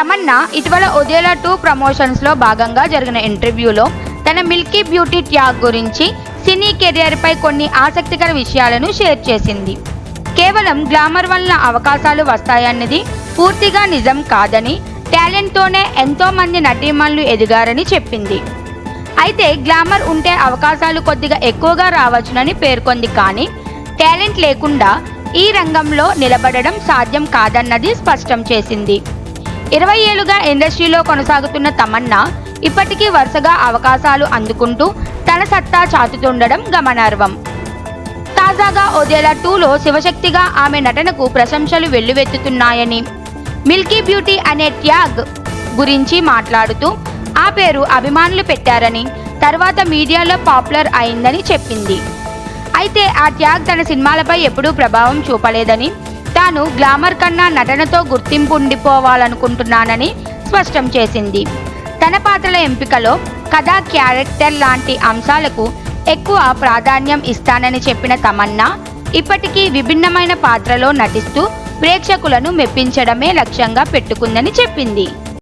తమన్నా ఇటీవల ఉదయల 2 ప్రమోషన్స్లో భాగంగా జరిగిన ఇంటర్వ్యూలో తన మిల్కీ బ్యూటీ ట్యాగ్ గురించి, సినీ కెరియర్పై కొన్ని ఆసక్తికర విషయాలను షేర్ చేసింది. కేవలం గ్లామర్ వల్ల అవకాశాలు వస్తాయన్నది పూర్తిగా నిజం కాదని, టాలెంట్తోనే ఎంతోమంది నటీమణులు ఎదిగారని చెప్పింది. అయితే గ్లామర్ ఉంటే అవకాశాలు కొద్దిగా ఎక్కువగా రావచ్చునని పేర్కొంది. కానీ టాలెంట్ లేకుండా ఈ రంగంలో నిలబడడం సాధ్యం కాదన్నది స్పష్టం చేసింది. 20 ఏళ్లుగా ఇండస్ట్రీలో కొనసాగుతున్న తమన్నా ఇప్పటికీ వరుసగా అవకాశాలు అందుకుంటూ తన సత్తా చాటుతుండడం గమనార్హం. తాజాగా ఉదయల 2లో శివశక్తిగా ఆమె నటనకు ప్రశంసలు వెల్లువెత్తుతున్నాయని, మిల్కీ బ్యూటీ అనే ట్యాగ్ గురించి మాట్లాడుతూ ఆ పేరు అభిమానులు పెట్టారని, తర్వాత మీడియాలో పాపులర్ అయిందని చెప్పింది. అయితే ఆ ట్యాగ్ తన సినిమాలపై ఎప్పుడూ ప్రభావం చూపలేదని, తాను గ్లామర్ కన్నా నటనతో గుర్తింపు ఉండిపోవాలనుకుంటున్నానని స్పష్టం చేసింది. తన పాత్రల ఎంపికలో కథ, క్యారెక్టర్ లాంటి అంశాలకు ఎక్కువ ప్రాధాన్యం ఇస్తానని చెప్పిన తమన్నా ఇప్పటికీ విభిన్నమైన పాత్రలో నటిస్తూ ప్రేక్షకులను మెప్పించడమే లక్ష్యంగా పెట్టుకుందని చెప్పింది.